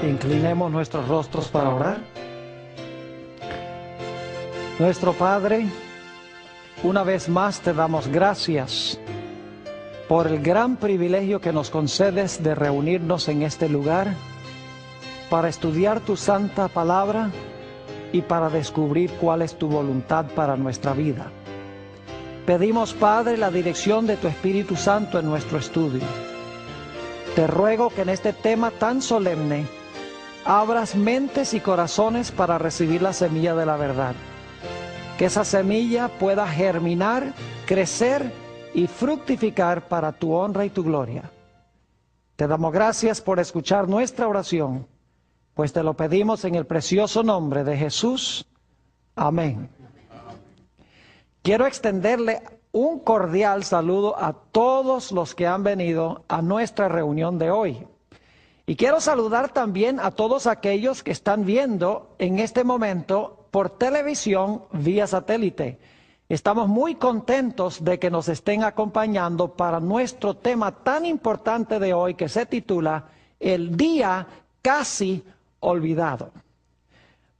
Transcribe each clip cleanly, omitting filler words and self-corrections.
Inclinemos nuestros rostros para orar. Nuestro Padre, una vez más te damos gracias por el gran privilegio que nos concedes de reunirnos en este lugar para estudiar tu santa palabra y para descubrir cuál es tu voluntad para nuestra vida. Pedimos, Padre, la dirección de tu Espíritu Santo en nuestro estudio. Te ruego que en este tema tan solemne abras mentes y corazones para recibir la semilla de la verdad. Que esa semilla pueda germinar, crecer y fructificar para tu honra y tu gloria. Te damos gracias por escuchar nuestra oración, pues te lo pedimos en el precioso nombre de Jesús. Amén. Quiero extenderle un cordial saludo a todos los que han venido a nuestra reunión de hoy. Y quiero saludar también a todos aquellos que están viendo en este momento por televisión vía satélite. Estamos muy contentos de que nos estén acompañando para nuestro tema tan importante de hoy, que se titula El Día Casi Olvidado.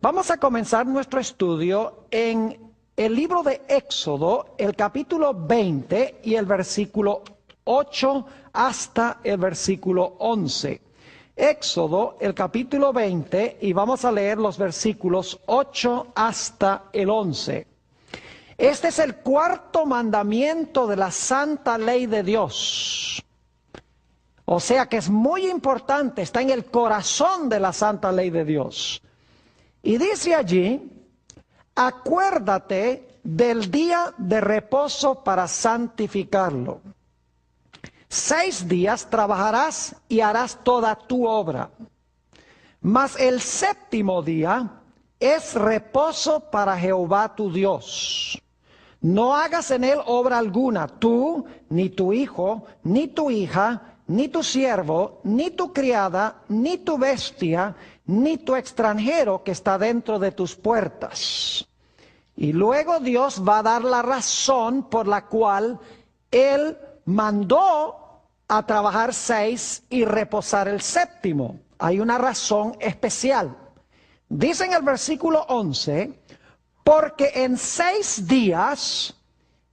Vamos a comenzar nuestro estudio en el libro de Éxodo, el capítulo 20 y el versículo 8 hasta el versículo 11. Éxodo, el capítulo 20, y vamos a leer los versículos 8 hasta el 11. Este es el cuarto mandamiento de la santa ley de Dios. O sea que es muy importante, está en el corazón de la santa ley de Dios. Y dice allí: acuérdate del día de reposo para santificarlo. 6 días trabajarás y harás toda tu obra. Mas el séptimo día es reposo para Jehová tu Dios. No hagas en él obra alguna, tú, ni tu hijo, ni tu hija, ni tu siervo, ni tu criada, ni tu bestia, ni tu extranjero que está dentro de tus puertas. Y luego Dios va a dar la razón por la cual Él mandó a trabajar 6 y reposar el séptimo. Hay una razón especial. Dice en el versículo 11, porque en 6 días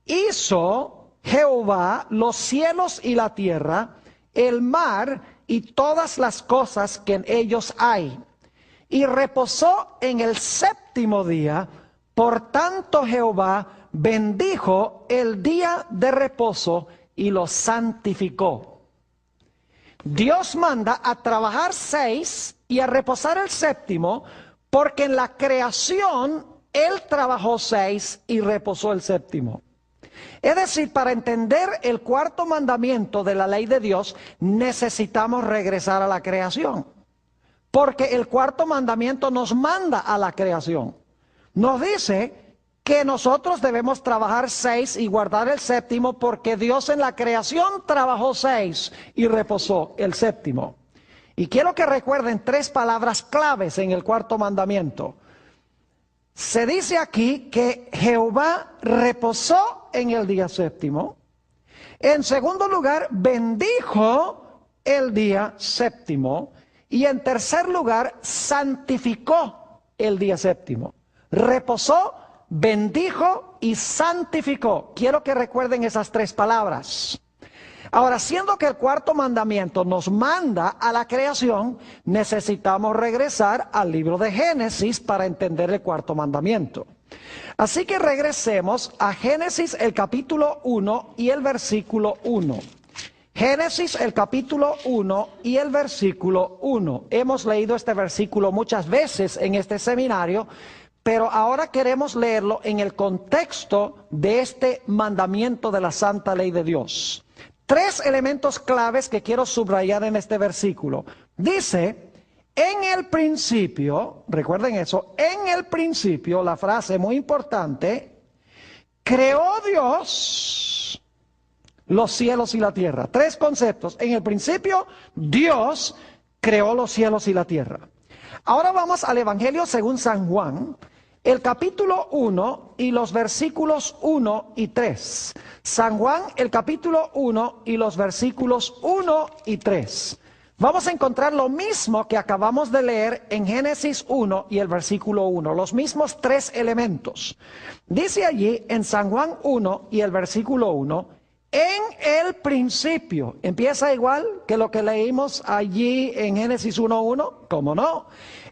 hizo Jehová los cielos y la tierra, el mar y todas las cosas que en ellos hay. Y reposó en el séptimo día. Por tanto Jehová bendijo el día de reposo y lo santificó. Dios manda a trabajar 6 y a reposar el séptimo, porque en la creación Él trabajó 6 y reposó el séptimo. Es decir, para entender el cuarto mandamiento de la ley de Dios, necesitamos regresar a la creación. Porque el cuarto mandamiento nos manda a la creación. Nos dice que nosotros debemos trabajar 6 y guardar el séptimo, porque Dios en la creación trabajó 6 y reposó el séptimo. Y quiero que recuerden 3 palabras claves en el cuarto mandamiento. Se dice aquí que Jehová reposó en el día séptimo. En segundo lugar, bendijo el día séptimo. Y en tercer lugar, santificó el día séptimo. Reposó, bendijo y santificó. Quiero que recuerden esas 3 palabras. Ahora, siendo que el cuarto mandamiento nos manda a la creación, necesitamos regresar al libro de Génesis para entender el cuarto mandamiento. Así que regresemos a Génesis el capítulo 1 y el versículo 1. Génesis el capítulo 1 y el versículo 1. Hemos leído este versículo muchas veces en este seminario, pero ahora queremos leerlo en el contexto de este mandamiento de la santa ley de Dios. 3 elementos claves que quiero subrayar en este versículo. Dice, en el principio, recuerden eso, en el principio, la frase muy importante, creó Dios los cielos y la tierra. 3 conceptos. En el principio, Dios creó los cielos y la tierra. Ahora vamos al Evangelio según San Juan, el capítulo 1 y los versículos 1 y 3. San Juan, el capítulo 1 y los versículos 1 y 3. vamos a encontrar lo mismo que acabamos de leer en Génesis 1 y el versículo 1, los mismos tres elementos. Dice allí en San Juan 1 y el versículo 1, en el principio, empieza igual que lo que leímos allí en Génesis 1:1, ¿cómo no?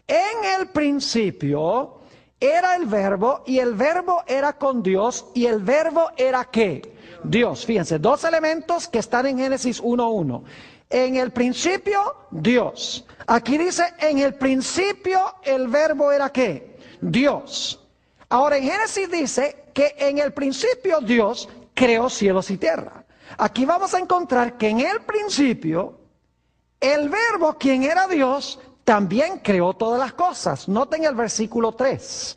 En el principio era el verbo y el verbo era con Dios y el verbo era ¿qué? Dios. Fíjense, dos elementos que están en Génesis 1:1. En el principio, Dios. Aquí dice, en el principio el verbo era ¿qué? Dios. Ahora en Génesis dice que en el principio Dios creó cielos y tierra. Aquí vamos a encontrar que en el principio el verbo, quien era Dios, también creó todas las cosas. Noten el versículo 3.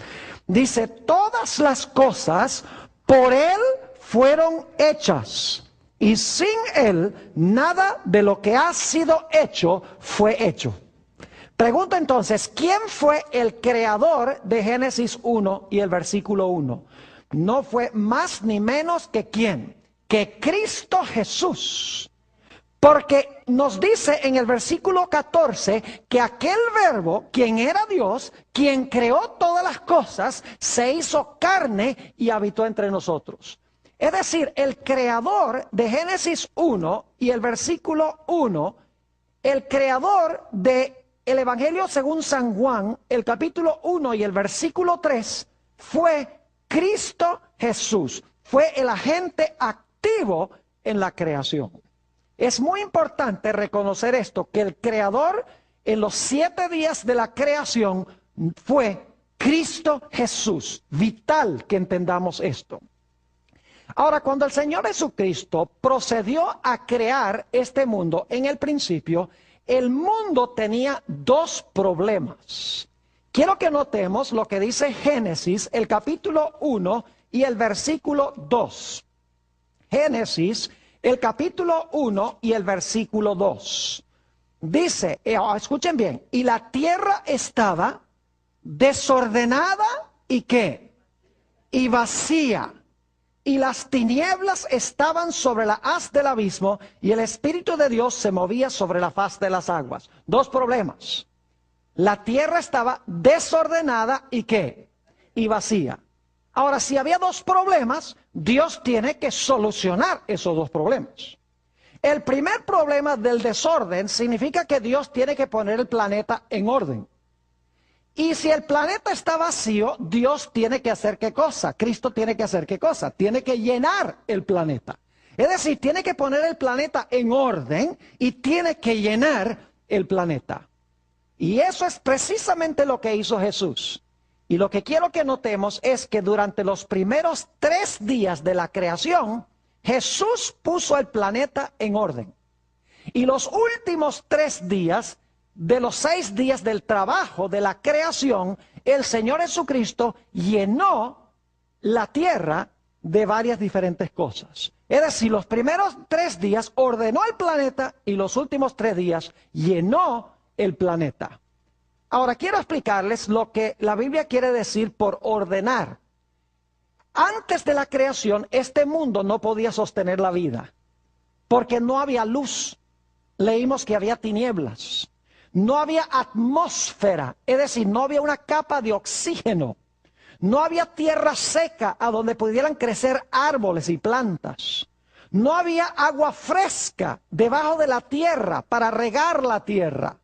Dice, todas las cosas por Él fueron hechas. Y sin Él, nada de lo que ha sido hecho fue hecho. Pregunto entonces, ¿quién fue el creador de Génesis 1 y el versículo 1? No fue más ni menos que ¿quién? Que Cristo Jesús. Porque nos dice en el versículo 14 que aquel verbo, quien era Dios, quien creó todas las cosas, se hizo carne y habitó entre nosotros. Es decir, el creador de Génesis 1 y el versículo 1, el creador del Evangelio según San Juan, el capítulo 1 y el versículo 3, fue Cristo Jesús. Fue el agente activo en la creación. Es muy importante reconocer esto, que el creador en los 7 días de la creación fue Cristo Jesús. Vital que entendamos esto. Ahora, cuando el Señor Jesucristo procedió a crear este mundo, en el principio, el mundo tenía dos problemas. Quiero que notemos lo que dice Génesis, el capítulo 1 y el versículo 2. Génesis, el capítulo 1 y el versículo 2. Dice, escuchen bien, y la tierra estaba desordenada y ¿qué? Y vacía. Y las tinieblas estaban sobre la haz del abismo y el Espíritu de Dios se movía sobre la faz de las aguas. Dos problemas. La tierra estaba desordenada y ¿qué? Y vacía. Ahora, si había dos problemas, Dios tiene que solucionar esos dos problemas. El primer problema del desorden significa que Dios tiene que poner el planeta en orden. Y si el planeta está vacío, Dios tiene que hacer ¿qué cosa? Cristo tiene que hacer ¿qué cosa? Tiene que llenar el planeta. Es decir, tiene que poner el planeta en orden y tiene que llenar el planeta. Y eso es precisamente lo que hizo Jesús. Y lo que quiero que notemos es que durante los primeros 3 días de la creación, Jesús puso el planeta en orden. Y los últimos 3 días de los 6 días del trabajo de la creación, el Señor Jesucristo llenó la tierra de varias diferentes cosas. Es decir, los primeros 3 días ordenó el planeta y los últimos 3 días llenó el planeta. Ahora quiero explicarles lo que la Biblia quiere decir por ordenar. Antes de la creación, este mundo no podía sostener la vida, porque no había luz. Leímos que había tinieblas. No había atmósfera, es decir, no había una capa de oxígeno. No había tierra seca a donde pudieran crecer árboles y plantas. No había agua fresca debajo de la tierra para regar la tierra.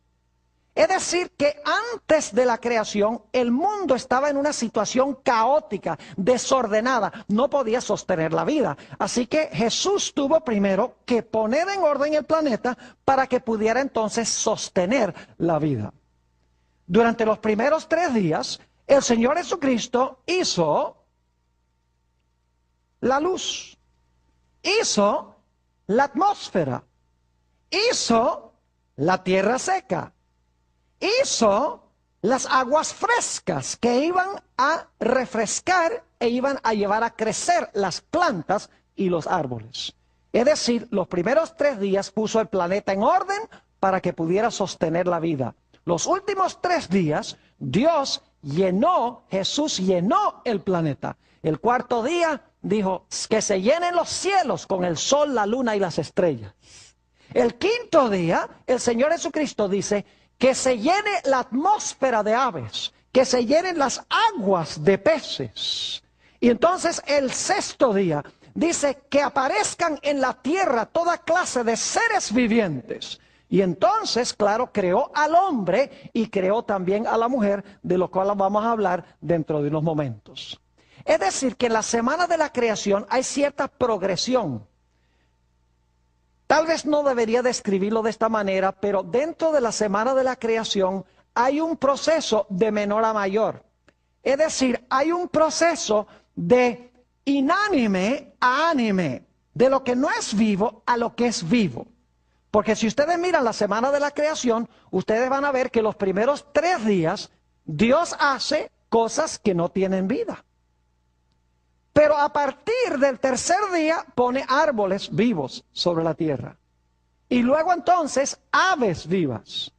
Es decir, que antes de la creación el mundo estaba en una situación caótica, desordenada, no podía sostener la vida. Así que Jesús tuvo primero que poner en orden el planeta para que pudiera entonces sostener la vida. Durante los primeros 3 días, el Señor Jesucristo hizo la luz, hizo la atmósfera, hizo la tierra seca. Hizo las aguas frescas que iban a refrescar e iban a llevar a crecer las plantas y los árboles. Es decir, los primeros 3 días puso el planeta en orden para que pudiera sostener la vida. Los últimos 3 días, Jesús llenó el planeta. El 4.º día dijo que se llenen los cielos con el sol, la luna y las estrellas. El quinto día, el Señor Jesucristo dice que se llene la atmósfera de aves, que se llenen las aguas de peces. Y entonces el sexto día dice que aparezcan en la tierra toda clase de seres vivientes. Y entonces, claro, creó al hombre y creó también a la mujer, de lo cual vamos a hablar dentro de unos momentos. Es decir, que en la semana de la creación hay cierta progresión. Tal vez no debería describirlo de esta manera, pero dentro de la semana de la creación hay un proceso de menor a mayor. Es decir, hay un proceso de inánime a ánime, de lo que no es vivo a lo que es vivo. Porque si ustedes miran la semana de la creación, ustedes van a ver que los primeros 3 días Dios hace cosas que no tienen vida. Pero a partir del tercer día pone árboles vivos sobre la tierra. Y luego entonces aves vivas,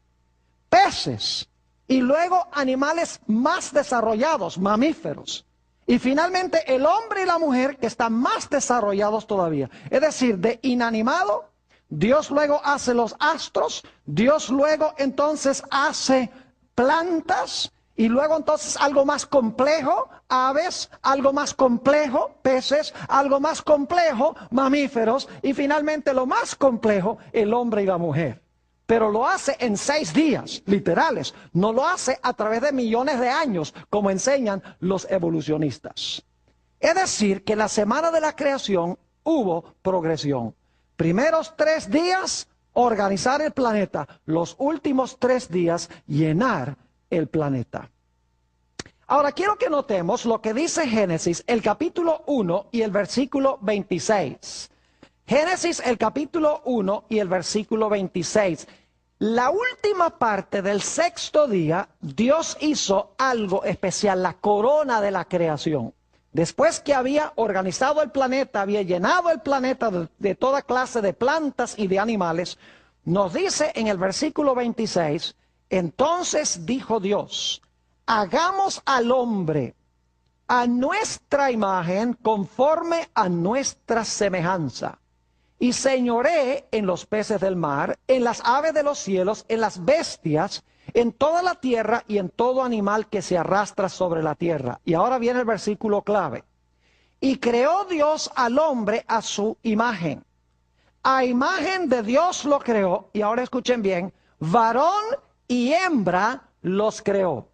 peces, y luego animales más desarrollados, mamíferos. Y finalmente el hombre y la mujer, que están más desarrollados todavía. Es decir, de inanimado, Dios luego hace los astros, Dios luego entonces hace plantas, y luego entonces algo más complejo, aves, algo más complejo, peces, algo más complejo, mamíferos, y finalmente lo más complejo, el hombre y la mujer. Pero lo hace en 6 días, literales. No lo hace a través de millones de años, como enseñan los evolucionistas. Es decir, que en la semana de la creación hubo progresión. Primeros 3 días, organizar el planeta. Los últimos 3 días, llenar el planeta. Ahora quiero que notemos lo que dice Génesis, el capítulo 1 y el versículo 26. Génesis, el capítulo 1 y el versículo 26. La última parte del sexto día, Dios hizo algo especial, la corona de la creación. Después que había organizado el planeta, había llenado el planeta de toda clase de plantas y de animales, nos dice en el versículo 26, entonces dijo Dios, hagamos al hombre a nuestra imagen conforme a nuestra semejanza. Y señoré en los peces del mar, en las aves de los cielos, en las bestias, en toda la tierra y en todo animal que se arrastra sobre la tierra. Y ahora viene el versículo clave. Y creó Dios al hombre a su imagen. A imagen de Dios lo creó. Y ahora escuchen bien. Varón y hembra los creó.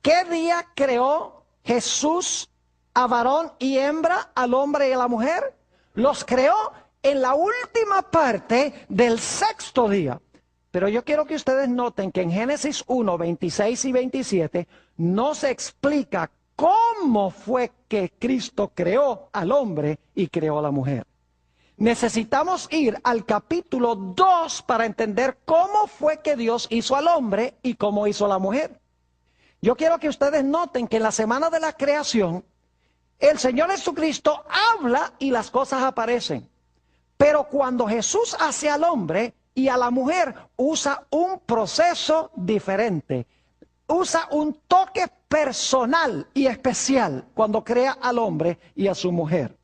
¿Qué día creó Jesús a varón y hembra, al hombre y a la mujer? Los creó en la última parte del sexto día. Pero yo quiero que ustedes noten que en Génesis 1, 26 y 27 no se explica cómo fue que Cristo creó al hombre y creó a la mujer. Necesitamos ir al capítulo 2 para entender cómo fue que Dios hizo al hombre y cómo hizo a la mujer. Yo quiero que ustedes noten que en la semana de la creación, el Señor Jesucristo habla y las cosas aparecen. Pero cuando Jesús hace al hombre y a la mujer, usa un proceso diferente. Usa un toque personal y especial cuando crea al hombre y a su mujer.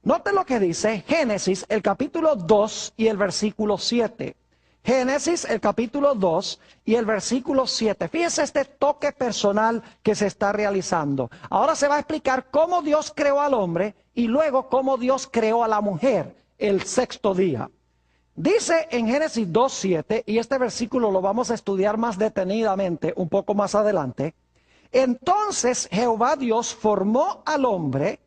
Noten lo que dice Génesis, el capítulo 2 y el versículo 7. Génesis, el capítulo 2 y el versículo 7. Fíjense este toque personal que se está realizando. Ahora se va a explicar cómo Dios creó al hombre y luego cómo Dios creó a la mujer el sexto día. Dice en Génesis 2:7, y este versículo lo vamos a estudiar más detenidamente un poco más adelante. Entonces Jehová Dios formó al hombre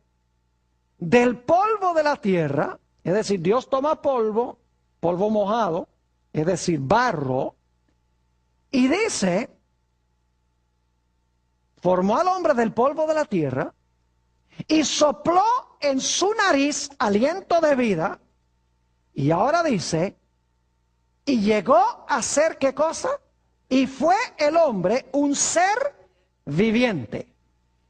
del polvo de la tierra, es decir, Dios toma polvo, polvo mojado, es decir, barro, y dice, formó al hombre del polvo de la tierra, y sopló en su nariz aliento de vida, y ahora dice, y llegó a ser ¿qué cosa? Y fue el hombre un ser viviente.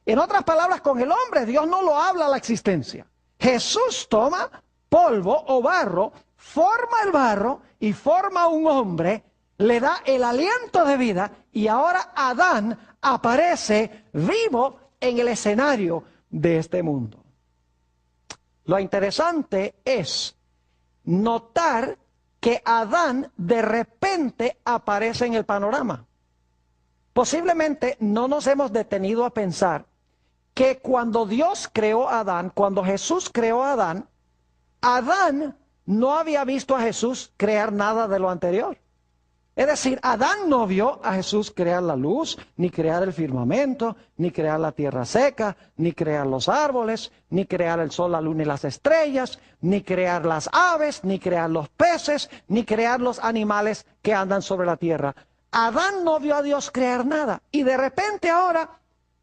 En otras palabras, con el hombre Dios no lo habla a la existencia. Jesús toma polvo o barro, forma el barro y forma un hombre, le da el aliento de vida y ahora Adán aparece vivo en el escenario de este mundo. Lo interesante es notar que Adán de repente aparece en el panorama. Posiblemente no nos hemos detenido a pensar que cuando Dios creó a Adán, cuando Jesús creó a Adán, Adán no había visto a Jesús crear nada de lo anterior. Es decir, Adán no vio a Jesús crear la luz, ni crear el firmamento, ni crear la tierra seca, ni crear los árboles, ni crear el sol, la luna y las estrellas, ni crear las aves, ni crear los peces, ni crear los animales que andan sobre la tierra. Adán no vio a Dios crear nada. Y de repente ahora,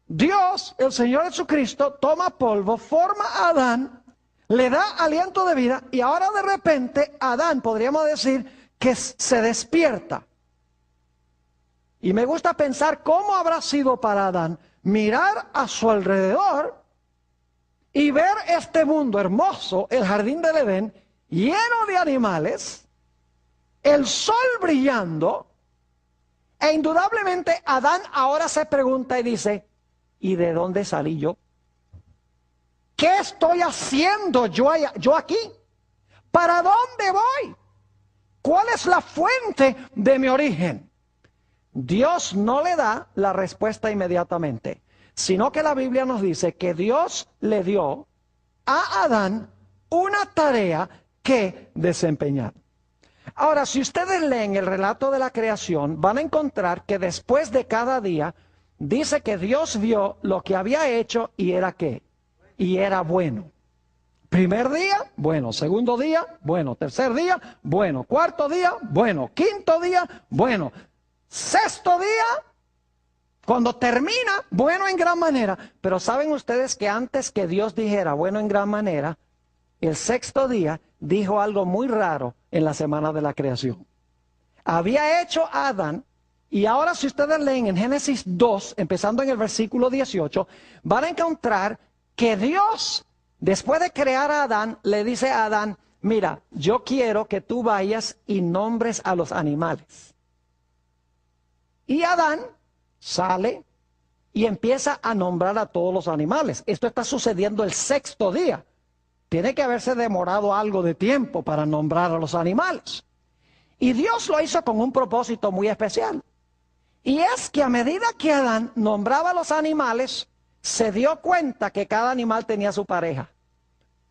Dios, el Señor Jesucristo, toma polvo, forma a Adán, le da aliento de vida, y ahora de repente Adán, podríamos decir, que se despierta. Y me gusta pensar cómo habrá sido para Adán mirar a su alrededor y ver este mundo hermoso, el jardín del Edén, lleno de animales, el sol brillando, e indudablemente Adán ahora se pregunta y dice, ¿y de dónde salí yo? ¿Qué estoy haciendo yo aquí? ¿Para dónde voy? ¿Cuál es la fuente de mi origen? Dios no le da la respuesta inmediatamente, sino que la Biblia nos dice que Dios le dio a Adán una tarea que desempeñar. Ahora, si ustedes leen el relato de la creación, van a encontrar que después de cada día, dice que Dios vio lo que había hecho y era ¿qué? Y era bueno. Primer día, bueno. Segundo día, bueno. Tercer día, bueno. Cuarto día, bueno. Quinto día, bueno. Sexto día, cuando termina, bueno en gran manera. Pero saben ustedes que antes que Dios dijera bueno en gran manera, el sexto día dijo algo muy raro en la semana de la creación. Había hecho a Adán, y ahora si ustedes leen en Génesis 2, empezando en el versículo 18, van a encontrar que Dios, después de crear a Adán, le dice a Adán, mira, yo quiero que tú vayas y nombres a los animales. Y Adán sale y empieza a nombrar a todos los animales. Esto está sucediendo el sexto día. Tiene que haberse demorado algo de tiempo para nombrar a los animales. Y Dios lo hizo con un propósito muy especial. Y es que a medida que Adán nombraba a los animales, se dio cuenta que cada animal tenía su pareja.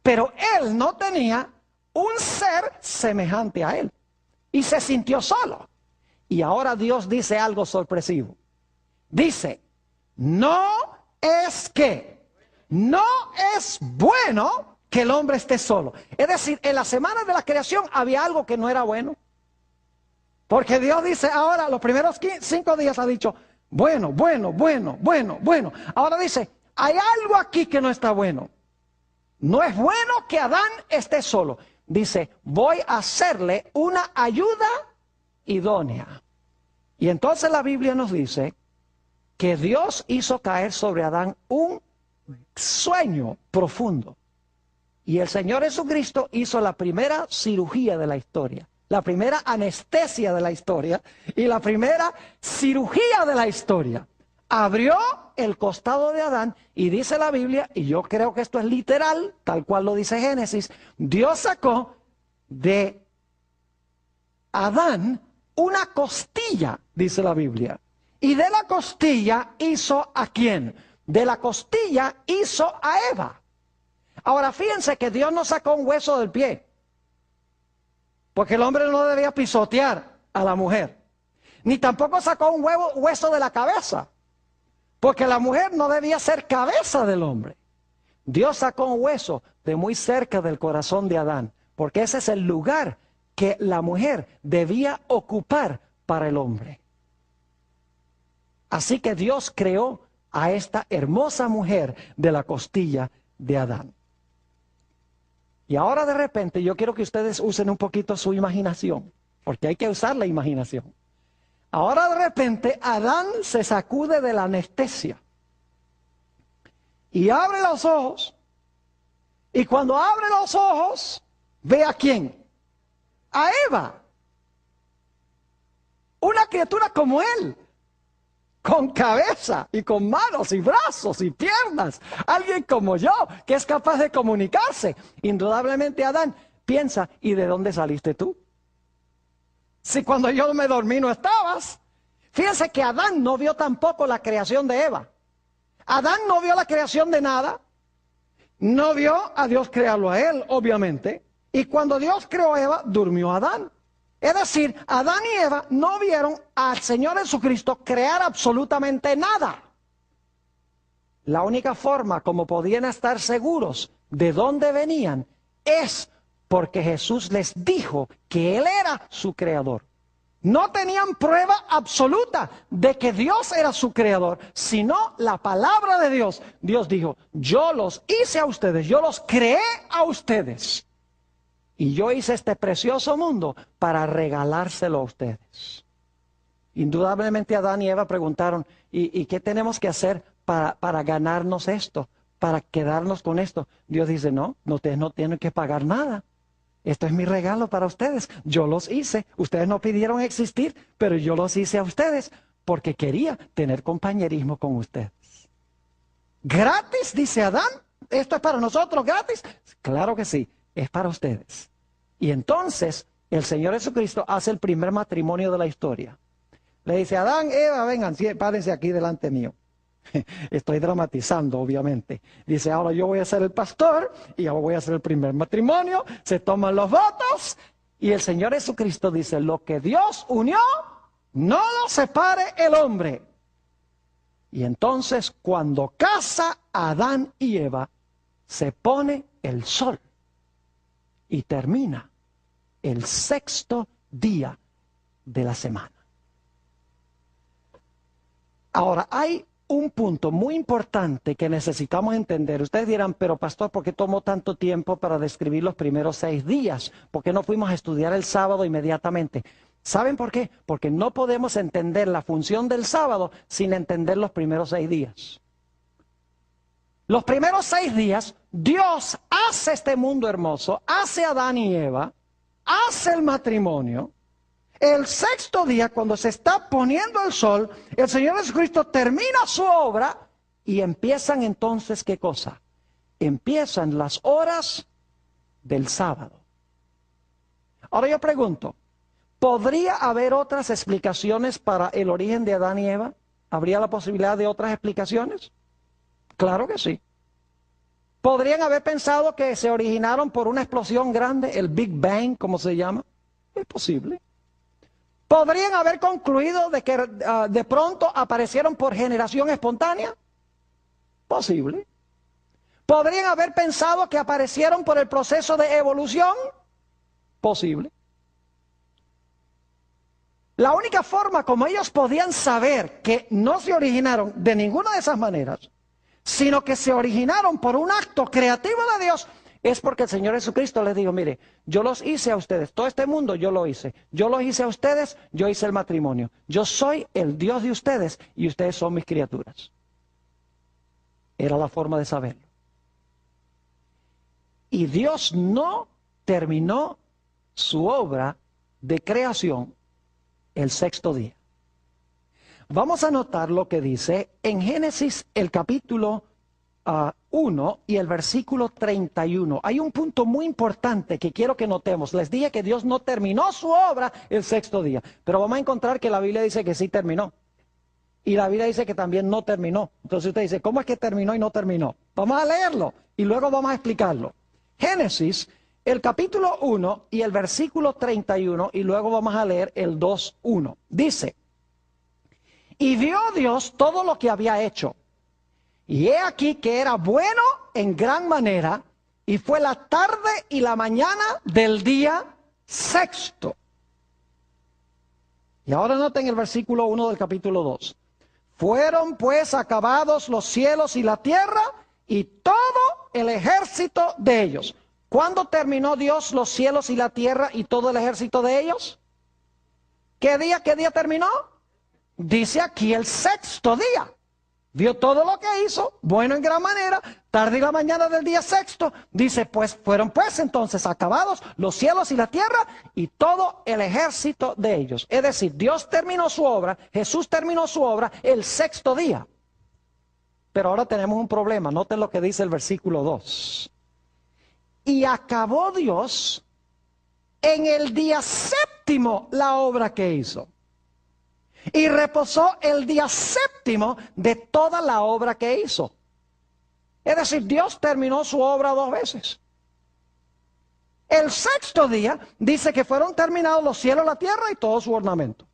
Pero él no tenía un ser semejante a él. Y se sintió solo. Y ahora Dios dice algo sorpresivo. Dice, no es bueno que el hombre esté solo. Es decir, en la semana de la creación había algo que no era bueno. Porque Dios dice ahora, los primeros 5 días ha dicho, bueno. Ahora dice, hay algo aquí que no está bueno. No es bueno que Adán esté solo. Dice, voy a hacerle una ayuda idónea. Y entonces la Biblia nos dice que Dios hizo caer sobre Adán un sueño profundo. Y el Señor Jesucristo hizo la primera cirugía de la historia, la primera anestesia de la historia y la primera cirugía de la historia. Abrió el costado de Adán y dice la Biblia, y yo creo que esto es literal, tal cual lo dice Génesis, Dios sacó de Adán una costilla, dice la Biblia. Y de la costilla hizo ¿a quién? De la costilla hizo a Eva. Ahora fíjense que Dios no sacó un hueso del pie, porque el hombre no debía pisotear a la mujer. Ni tampoco sacó un hueso de la cabeza, porque la mujer no debía ser cabeza del hombre. Dios sacó un hueso de muy cerca del corazón de Adán, porque ese es el lugar que la mujer debía ocupar para el hombre. Así que Dios creó a esta hermosa mujer de la costilla de Adán. Y ahora de repente yo quiero que ustedes usen un poquito su imaginación, porque hay que usar la imaginación. Ahora de repente Adán se sacude de la anestesia y abre los ojos. Y cuando abre los ojos, ve a quién. A Eva. Una criatura como él. Con cabeza y con manos y brazos y piernas. Alguien como yo, que es capaz de comunicarse. Indudablemente Adán piensa, ¿y de dónde saliste tú? Si cuando yo me dormí no estabas. Fíjense que Adán no vio tampoco la creación de Eva. Adán no vio la creación de nada. No vio a Dios crearlo a él, obviamente. Y cuando Dios creó a Eva, durmió Adán. Es decir, Adán y Eva no vieron al Señor Jesucristo crear absolutamente nada. La única forma como podían estar seguros de dónde venían es porque Jesús les dijo que Él era su creador. No tenían prueba absoluta de que Dios era su creador, sino la palabra de Dios. Dios dijo, yo los hice a ustedes, yo los creé a ustedes. Y yo hice este precioso mundo para regalárselo a ustedes. Indudablemente Adán y Eva preguntaron, ¿y qué tenemos que hacer para ganarnos esto? Para quedarnos con esto. Dios dice, no, ustedes no tienen que pagar nada. Esto es mi regalo para ustedes. Yo los hice. Ustedes no pidieron existir, pero yo los hice a ustedes porque quería tener compañerismo con ustedes. ¿Gratis? Dice Adán. ¿Esto es para nosotros gratis? Claro que sí, es para ustedes. Y entonces el Señor Jesucristo hace el primer matrimonio de la historia. Le dice, Adán, Eva, vengan, párense aquí delante mío. Estoy dramatizando, obviamente. Dice, ahora yo voy a ser el pastor y ahora voy a hacer el primer matrimonio. Se toman los votos y el Señor Jesucristo dice, lo que Dios unió, no lo separe el hombre. Y entonces cuando casa a Adán y Eva, se pone el sol y termina el sexto día de la semana. Ahora, hay un punto muy importante que necesitamos entender. Ustedes dirán, pero pastor, ¿por qué tomó tanto tiempo para describir los primeros 6 días? ¿Por qué no fuimos a estudiar el sábado inmediatamente? ¿Saben por qué? Porque no podemos entender la función del sábado sin entender los primeros 6 días. Los primeros 6 días, Dios hace este mundo hermoso, hace a Adán y Eva, hace el matrimonio. El sexto día, cuando se está poniendo el sol, el Señor Jesucristo termina su obra y empiezan entonces, ¿qué cosa? Empiezan las horas del sábado. Ahora yo pregunto, ¿podría haber otras explicaciones para el origen de Adán y Eva? ¿Habría la posibilidad de otras explicaciones? Claro que sí. ¿Podrían haber pensado que se originaron por una explosión grande, el Big Bang, como se llama? Es posible. ¿Podrían haber concluido de que de pronto aparecieron por generación espontánea? Posible. ¿Podrían haber pensado que aparecieron por el proceso de evolución? Posible. La única forma como ellos podían saber que no se originaron de ninguna de esas maneras, sino que se originaron por un acto creativo de Dios, es porque el Señor Jesucristo les dijo, mire, yo los hice a ustedes, todo este mundo yo lo hice. Yo los hice a ustedes, yo hice el matrimonio. Yo soy el Dios de ustedes y ustedes son mis criaturas. Era la forma de saberlo. Y Dios no terminó su obra de creación el sexto día. Vamos a notar lo que dice en Génesis el capítulo 1 y el versículo 31. Hay un punto muy importante que quiero que notemos. Les dije que Dios no terminó su obra el sexto día, pero vamos a encontrar que la Biblia dice que sí terminó. Y la Biblia dice que también no terminó. Entonces usted dice, ¿cómo es que terminó y no terminó? Vamos a leerlo y luego vamos a explicarlo. Génesis, el capítulo 1 y el versículo 31, y luego vamos a leer el 2:1. Dice, y vio Dios todo lo que había hecho, y he aquí que era bueno en gran manera, y fue la tarde y la mañana del día sexto. Y ahora noten el versículo 1 del capítulo 2. Fueron pues acabados los cielos y la tierra, y todo el ejército de ellos. ¿Cuándo terminó Dios los cielos y la tierra y todo el ejército de ellos? ¿Qué día terminó? Dice aquí el sexto día. Vio todo lo que hizo, bueno en gran manera, tarde y la mañana del día sexto. Dice, pues fueron pues entonces acabados los cielos y la tierra y todo el ejército de ellos. Es decir, Dios terminó su obra, Jesús terminó su obra el sexto día. Pero ahora tenemos un problema, noten lo que dice el versículo 2. Y acabó Dios en el día séptimo la obra que hizo. Y reposó el día séptimo de toda la obra que hizo. Es decir, Dios terminó su obra 2 veces. El sexto día dice que fueron terminados los cielos, la tierra y todo su ornamento.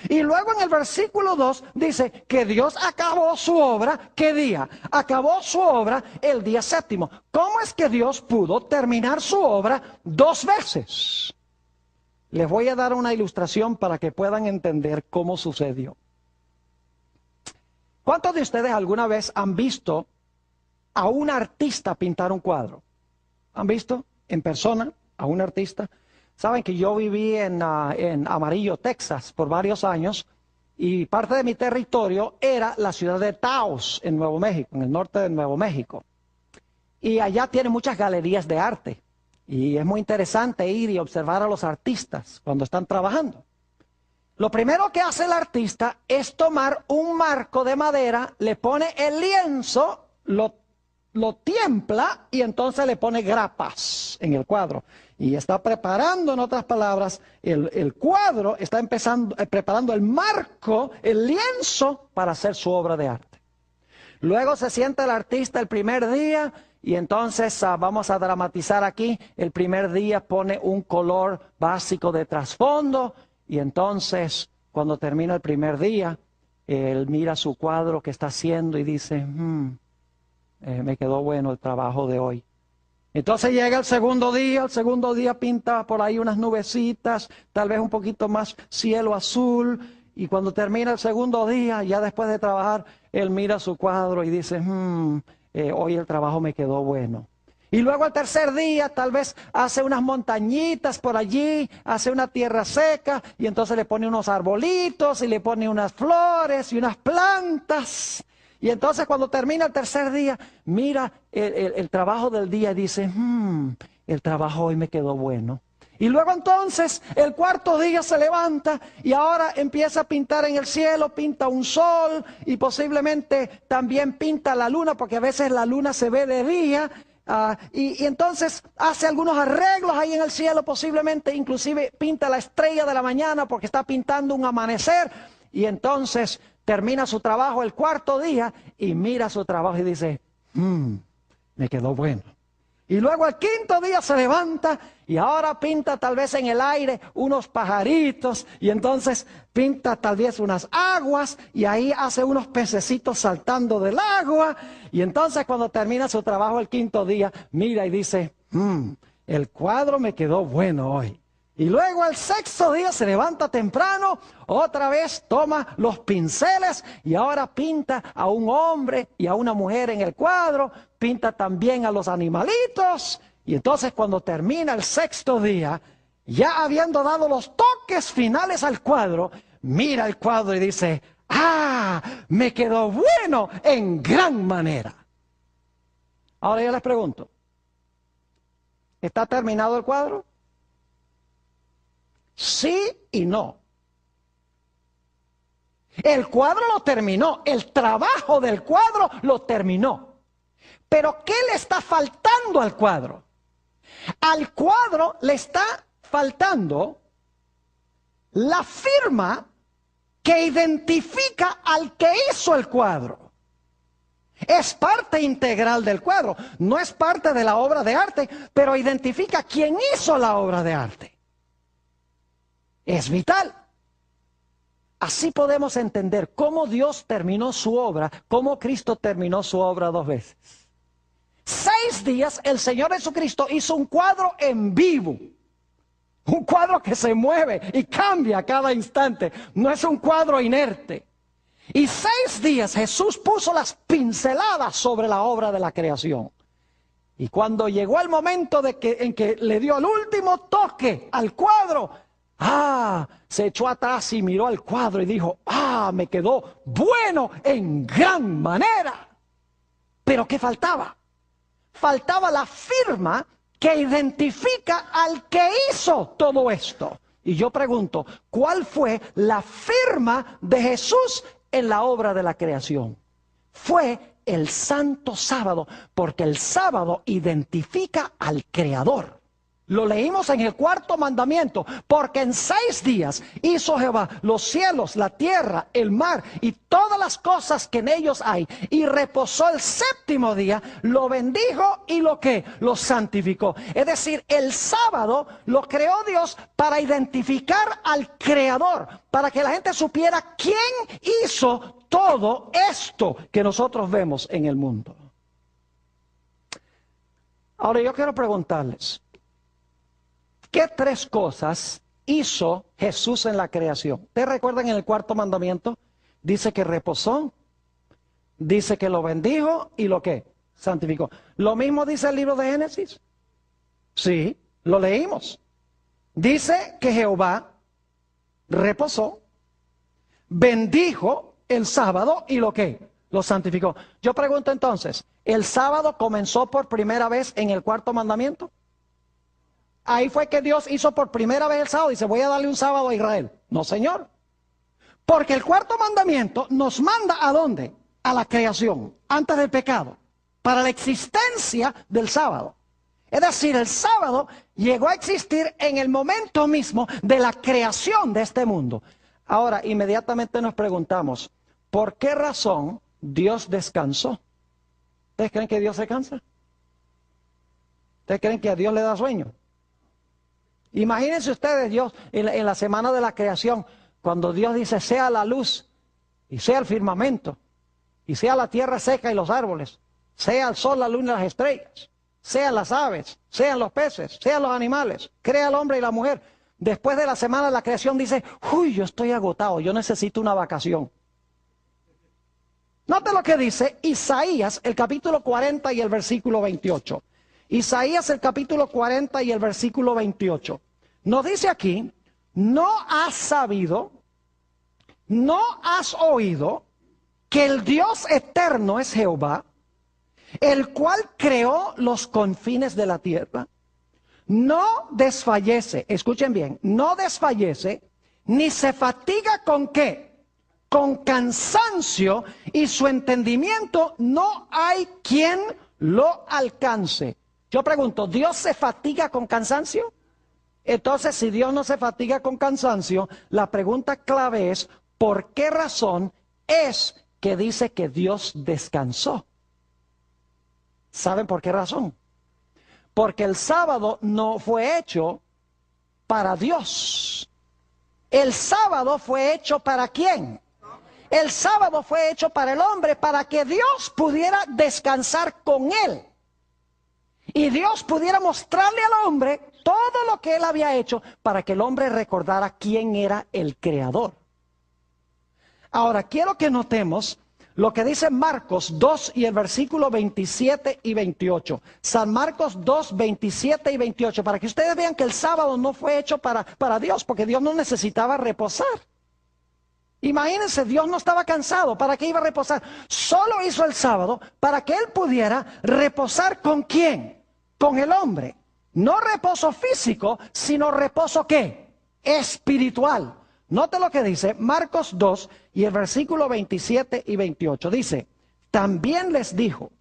Y luego en el versículo 2 dice que Dios acabó su obra. ¿Qué día? Acabó su obra el día séptimo. ¿Cómo es que Dios pudo terminar su obra 2 veces? Les voy a dar una ilustración para que puedan entender cómo sucedió. ¿Cuántos de ustedes alguna vez han visto a un artista pintar un cuadro? ¿Han visto en persona a un artista? Saben que yo viví en Amarillo, Texas, por varios años, y parte de mi territorio era la ciudad de Taos, en Nuevo México, en el norte de Nuevo México. Y allá tiene muchas galerías de arte. Y es muy interesante ir y observar a los artistas cuando están trabajando. Lo primero que hace el artista es tomar un marco de madera, le pone el lienzo, lo tiempla y entonces le pone grapas en el cuadro. Y está preparando, en otras palabras, el cuadro, está preparando el marco, el lienzo para hacer su obra de arte. Luego se sienta el artista el primer día y entonces vamos a dramatizar aquí. El primer día pone un color básico de trasfondo y entonces cuando termina el primer día, él mira su cuadro que está haciendo y dice, me quedó bueno el trabajo de hoy. Entonces llega el segundo día pinta por ahí unas nubecitas, tal vez un poquito más cielo azul, y cuando termina el segundo día, ya después de trabajar, él mira su cuadro y dice, hoy el trabajo me quedó bueno. Y luego el tercer día tal vez hace unas montañitas por allí, hace una tierra seca, y entonces le pone unos arbolitos, y le pone unas flores y unas plantas. Y entonces cuando termina el tercer día, mira el trabajo del día y dice, el trabajo hoy me quedó bueno. Y luego entonces el cuarto día se levanta y ahora empieza a pintar en el cielo, pinta un sol y posiblemente también pinta la luna, porque a veces la luna se ve de día. Y entonces hace algunos arreglos ahí en el cielo, posiblemente inclusive pinta la estrella de la mañana porque está pintando un amanecer. Y entonces termina su trabajo el cuarto día y mira su trabajo y dice, me quedó bueno. Y luego el quinto día se levanta y ahora pinta tal vez en el aire unos pajaritos y entonces pinta tal vez unas aguas y ahí hace unos pececitos saltando del agua. Y entonces cuando termina su trabajo el quinto día, mira y dice, el cuadro me quedó bueno hoy. Y luego el sexto día se levanta temprano, otra vez toma los pinceles y ahora pinta a un hombre y a una mujer en el cuadro, pinta también a los animalitos. Y entonces cuando termina el sexto día, ya habiendo dado los toques finales al cuadro, mira el cuadro y dice, me quedó bueno en gran manera. Ahora yo les pregunto, ¿está terminado el cuadro? Sí y no. El cuadro lo terminó, el trabajo del cuadro lo terminó. Pero ¿qué le está faltando al cuadro? Al cuadro le está faltando la firma que identifica al que hizo el cuadro. Es parte integral del cuadro, no es parte de la obra de arte, pero identifica quién hizo la obra de arte. Es vital. Así podemos entender cómo Dios terminó su obra, cómo Cristo terminó su obra 2 veces. 6 días el Señor Jesucristo hizo un cuadro en vivo. Un cuadro que se mueve y cambia a cada instante. No es un cuadro inerte. Y 6 días Jesús puso las pinceladas sobre la obra de la creación. Y cuando llegó el momento en que le dio el último toque al cuadro, se echó atrás y miró al cuadro y dijo, me quedó bueno en gran manera. Pero ¿qué faltaba? Faltaba la firma que identifica al que hizo todo esto. Y yo pregunto, ¿cuál fue la firma de Jesús en la obra de la creación? Fue el santo sábado, porque el sábado identifica al Creador. Lo leímos en el cuarto mandamiento, porque en 6 días hizo Jehová los cielos, la tierra, el mar y todas las cosas que en ellos hay. Y reposó el séptimo día, lo bendijo y lo santificó. Es decir, el sábado lo creó Dios para identificar al Creador, para que la gente supiera quién hizo todo esto que nosotros vemos en el mundo. Ahora yo quiero preguntarles, ¿qué 3 cosas hizo Jesús en la creación? ¿Ustedes recuerdan en el cuarto mandamiento? Dice que reposó, dice que lo bendijo y lo que santificó. ¿Lo mismo dice el libro de Génesis? Sí, lo leímos. Dice que Jehová reposó, bendijo el sábado y lo que lo santificó. Yo pregunto entonces, ¿el sábado comenzó por primera vez en el cuarto mandamiento? Ahí fue que Dios hizo por primera vez el sábado y dice, voy a darle un sábado a Israel. No, señor. Porque el cuarto mandamiento nos manda ¿a dónde? A la creación, antes del pecado, para la existencia del sábado. Es decir, el sábado llegó a existir en el momento mismo de la creación de este mundo. Ahora, inmediatamente nos preguntamos, ¿por qué razón Dios descansó? ¿Ustedes creen que Dios se cansa? ¿Ustedes creen que a Dios le da sueño? Imagínense ustedes, Dios, en la semana de la creación, cuando Dios dice, sea la luz, y sea el firmamento, y sea la tierra seca y los árboles, sea el sol, la luna y las estrellas, sean las aves, sean los peces, sean los animales, crea el hombre y la mujer. Después de la semana de la creación dice, uy, yo estoy agotado, yo necesito una vacación. Note lo que dice Isaías, el capítulo 40 y el versículo 28. Isaías el capítulo 40 y el versículo 28. Nos dice aquí, no has sabido, no has oído que el Dios eterno es Jehová, el cual creó los confines de la tierra. No desfallece, escuchen bien, no desfallece, ni se fatiga con qué, con cansancio, y su entendimiento no hay quien lo alcance. Yo pregunto, ¿Dios se fatiga con cansancio? Entonces, si Dios no se fatiga con cansancio, la pregunta clave es, ¿por qué razón es que dice que Dios descansó? ¿Saben por qué razón? Porque el sábado no fue hecho para Dios. El sábado fue hecho ¿para quién? El sábado fue hecho para el hombre, para que Dios pudiera descansar con él. Y Dios pudiera mostrarle al hombre todo lo que él había hecho para que el hombre recordara quién era el creador. Ahora, quiero que notemos lo que dice Marcos 2 y el versículo 27 y 28. San Marcos 2, 27 y 28, para que ustedes vean que el sábado no fue hecho para Dios, porque Dios no necesitaba reposar. Imagínense, Dios no estaba cansado, ¿para qué iba a reposar? Solo hizo el sábado para que él pudiera reposar ¿con quién? Con el hombre. No reposo físico, sino reposo ¿qué? Espiritual. Note lo que dice Marcos 2 y el versículo 27 y 28. Dice, también les dijo,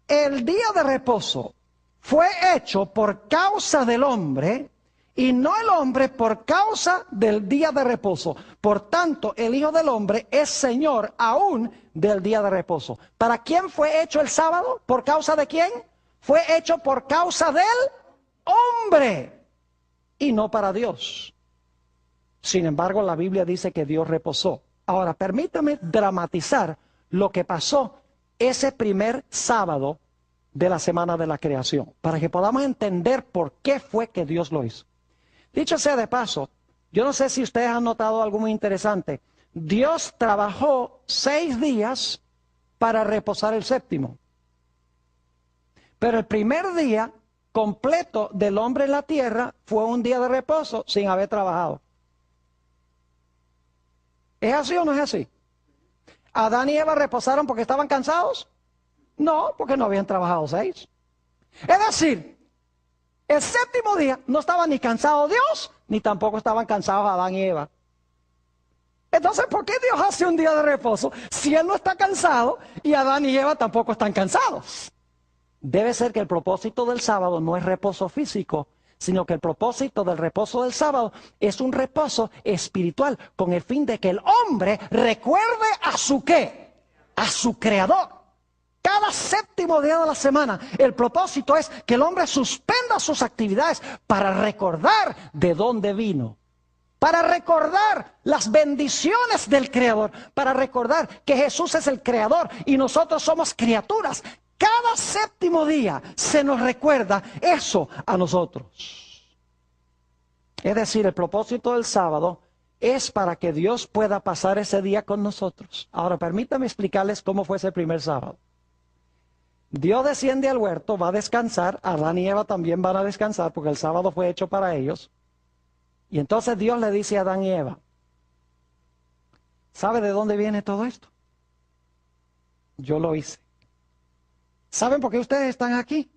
el día de reposo fue hecho por causa del hombre, y no el hombre por causa del día de reposo. Por tanto, el Hijo del Hombre es Señor aún del día de reposo. ¿Para quién fue hecho el sábado? ¿Por causa de quién? Fue hecho por causa del hombre y no para Dios. Sin embargo, la Biblia dice que Dios reposó. Ahora, permítame dramatizar lo que pasó ese primer sábado de la semana de la creación, para que podamos entender por qué fue que Dios lo hizo. Dicho sea de paso, yo no sé si ustedes han notado algo muy interesante. Dios trabajó 6 días para reposar el séptimo. Pero el primer día completo del hombre en la tierra fue un día de reposo sin haber trabajado. ¿Es así o no es así? ¿Adán y Eva reposaron porque estaban cansados? No, porque no habían trabajado 6. Es decir, el séptimo día no estaba ni cansado Dios, ni tampoco estaban cansados Adán y Eva. Entonces, ¿por qué Dios hace un día de reposo si Él no está cansado y Adán y Eva tampoco están cansados? Debe ser que el propósito del sábado no es reposo físico, sino que el propósito del reposo del sábado es un reposo espiritual con el fin de que el hombre recuerde a su ¿qué? A su creador. Cada séptimo día de la semana, el propósito es que el hombre suspenda sus actividades para recordar de dónde vino, para recordar las bendiciones del Creador, para recordar que Jesús es el Creador y nosotros somos criaturas. Cada séptimo día se nos recuerda eso a nosotros. Es decir, el propósito del sábado es para que Dios pueda pasar ese día con nosotros. Ahora, permítanme explicarles cómo fue ese primer sábado. Dios desciende al huerto, va a descansar, Adán y Eva también van a descansar porque el sábado fue hecho para ellos. Y entonces Dios le dice a Adán y Eva, ¿sabe de dónde viene todo esto? Yo lo hice. ¿Saben por qué ustedes están aquí?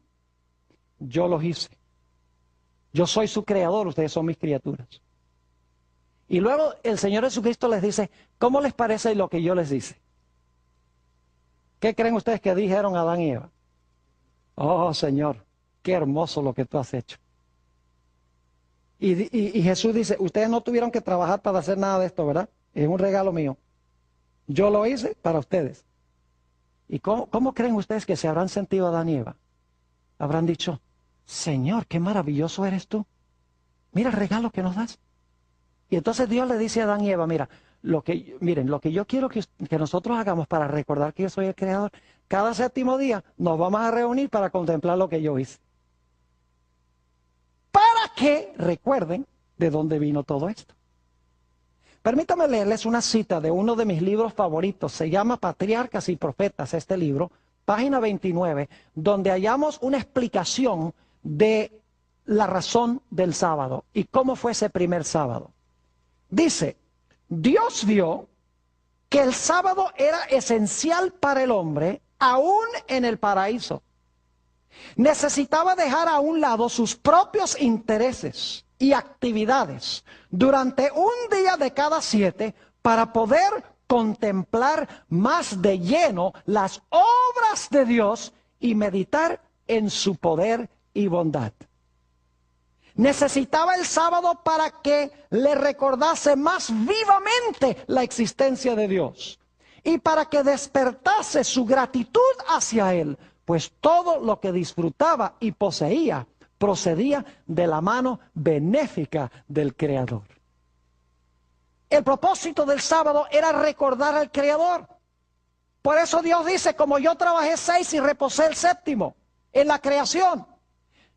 Yo los hice. Yo soy su creador, ustedes son mis criaturas. Y luego el Señor Jesucristo les dice, ¿cómo les parece lo que yo les hice? ¿Qué creen ustedes que dijeron Adán y Eva? Oh, Señor, qué hermoso lo que tú has hecho. Y Jesús dice, ustedes no tuvieron que trabajar para hacer nada de esto, ¿verdad? Es un regalo mío. Yo lo hice para ustedes. ¿Y cómo creen ustedes que se habrán sentido Adán y Eva? Habrán dicho, Señor, qué maravilloso eres tú. Mira el regalo que nos das. Y entonces Dios le dice a Adán y Eva, miren, lo que yo quiero que nosotros hagamos para recordar que yo soy el Creador, cada séptimo día nos vamos a reunir para contemplar lo que yo hice. Para que recuerden de dónde vino todo esto. Permítanme leerles una cita de uno de mis libros favoritos. Se llama Patriarcas y Profetas, este libro, página 29, donde hallamos una explicación de la razón del sábado y cómo fue ese primer sábado. Dice, Dios vio que el sábado era esencial para el hombre, aún en el paraíso. Necesitaba dejar a un lado sus propios intereses y actividades durante un día de cada 7 para poder contemplar más de lleno las obras de Dios y meditar en su poder y bondad. Necesitaba el sábado para que le recordase más vivamente la existencia de Dios y para que despertase su gratitud hacia Él, pues todo lo que disfrutaba y poseía procedía de la mano benéfica del Creador. El propósito del sábado era recordar al Creador. Por eso Dios dice, como yo trabajé 6 y reposé el séptimo en la creación,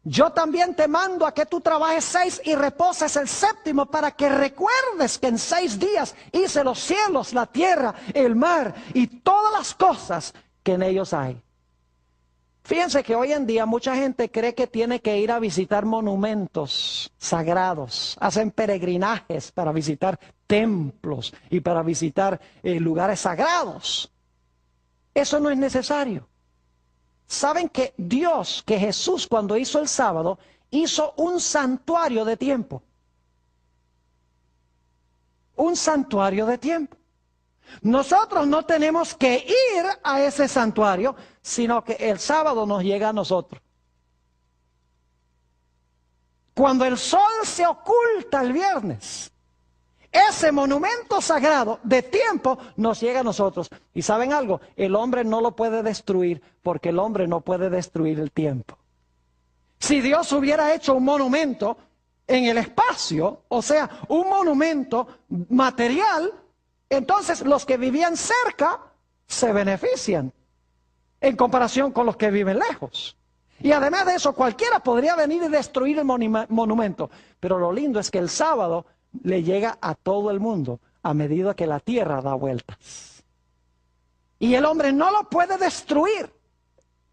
yo también te mando a que tú trabajes 6 y reposes el séptimo para que recuerdes que en 6 días hice los cielos, la tierra, el mar y todas las cosas que en ellos hay. Fíjense que hoy en día mucha gente cree que tiene que ir a visitar monumentos sagrados. Hacen peregrinajes para visitar templos y para visitar lugares sagrados. Eso no es necesario. Saben que Dios, que Jesús cuando hizo el sábado, hizo un santuario de tiempo. Un santuario de tiempo. Nosotros no tenemos que ir a ese santuario, sino que el sábado nos llega a nosotros. Cuando el sol se oculta el viernes, ese monumento sagrado de tiempo nos llega a nosotros. Y ¿saben algo? El hombre no lo puede destruir porque el hombre no puede destruir el tiempo. Si Dios hubiera hecho un monumento en el espacio, o sea, un monumento material, entonces los que vivían cerca se benefician en comparación con los que viven lejos. Y además de eso, cualquiera podría venir y destruir el monumento. Pero lo lindo es que el sábado le llega a todo el mundo a medida que la tierra da vueltas. Y el hombre no lo puede destruir,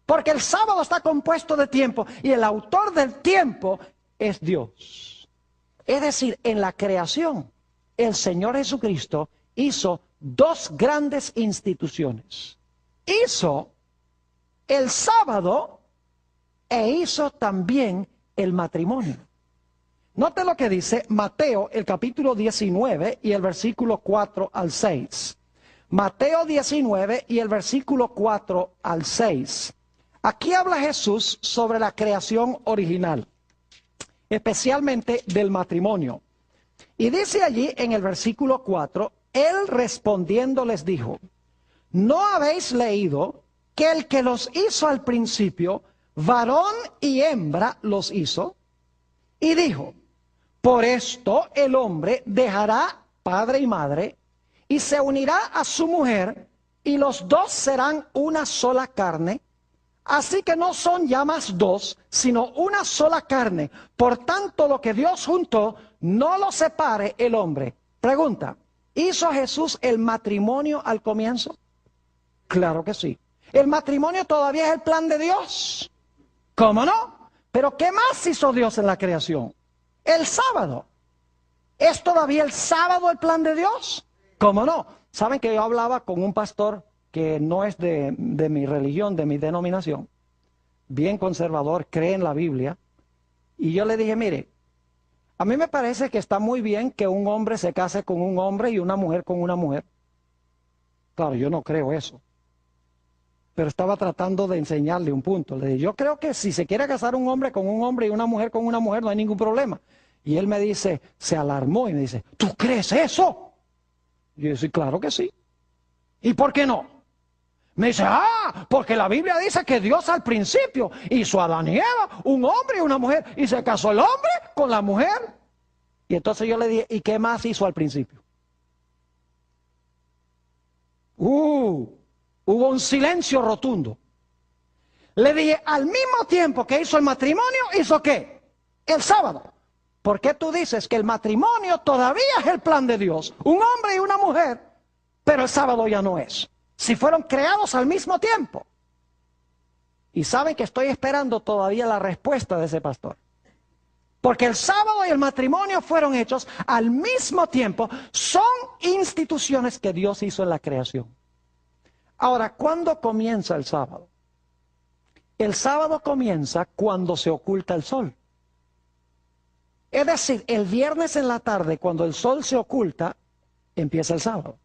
porque el sábado está compuesto de tiempo y el autor del tiempo es Dios. Es decir, en la creación, el Señor Jesucristo hizo 2 grandes instituciones. Hizo el sábado e hizo también el matrimonio. Note lo que dice Mateo, el capítulo 19 y el versículo 4 al 6. Mateo 19 y el versículo 4 al 6. Aquí habla Jesús sobre la creación original. especialmente del matrimonio. Y dice allí en el versículo 4, él respondiendo les dijo, ¿no habéis leído que el que los hizo al principio, varón y hembra los hizo? Y dijo, por esto el hombre dejará padre y madre y se unirá a su mujer y los dos serán una sola carne. Así que no son ya más dos, sino una sola carne. Por tanto, lo que Dios juntó, no lo separe el hombre. Pregunta, ¿hizo Jesús el matrimonio al comienzo? Claro que sí. ¿El matrimonio todavía es el plan de Dios? ¿Cómo no? Pero ¿qué más hizo Dios en la creación? El sábado. ¿Es todavía el sábado el plan de Dios? ¿Cómo no? ¿Saben que yo hablaba con un pastor que no es de mi religión, de mi denominación, bien conservador, cree en la Biblia? Y yo le dije, mire, a mí me parece que está muy bien que un hombre se case con un hombre y una mujer con una mujer. Claro, yo no creo eso. Pero estaba tratando de enseñarle un punto. Le dije, yo creo que si se quiere casar un hombre con un hombre y una mujer con una mujer, no hay ningún problema. Y él me dice, se alarmó y me dice, ¿tú crees eso? Y yo dije, claro que sí. ¿Y por qué no? Me dice, porque la Biblia dice que Dios al principio hizo a Adán y Eva, un hombre y una mujer, y se casó el hombre con la mujer. Y entonces yo le dije, ¿y qué más hizo al principio? Hubo un silencio rotundo. Le dije, al mismo tiempo que hizo el matrimonio, ¿hizo qué? El sábado. ¿Por qué tú dices que el matrimonio todavía es el plan de Dios? Un hombre y una mujer, pero el sábado ya no es. Si fueron creados al mismo tiempo. Y saben que estoy esperando todavía la respuesta de ese pastor. Porque el sábado y el matrimonio fueron hechos al mismo tiempo. Son instituciones que Dios hizo en la creación. Ahora, ¿cuándo comienza el sábado? El sábado comienza cuando se oculta el sol. Es decir, el viernes en la tarde, cuando el sol se oculta, empieza el sábado.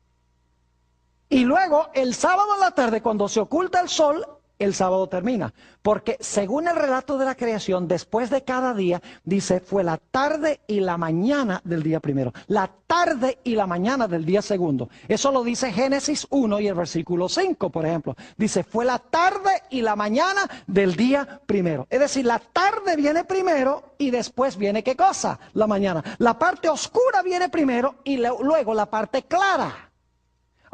Y luego, el sábado en la tarde, cuando se oculta el sol, el sábado termina. Porque según el relato de la creación, después de cada día, dice, fue la tarde y la mañana del día primero. La tarde y la mañana del día segundo. Eso lo dice Génesis 1 y el versículo 5, por ejemplo. Dice, fue la tarde y la mañana del día primero. Es decir, la tarde viene primero y después viene, ¿qué cosa? La mañana. La parte oscura viene primero y luego la parte clara.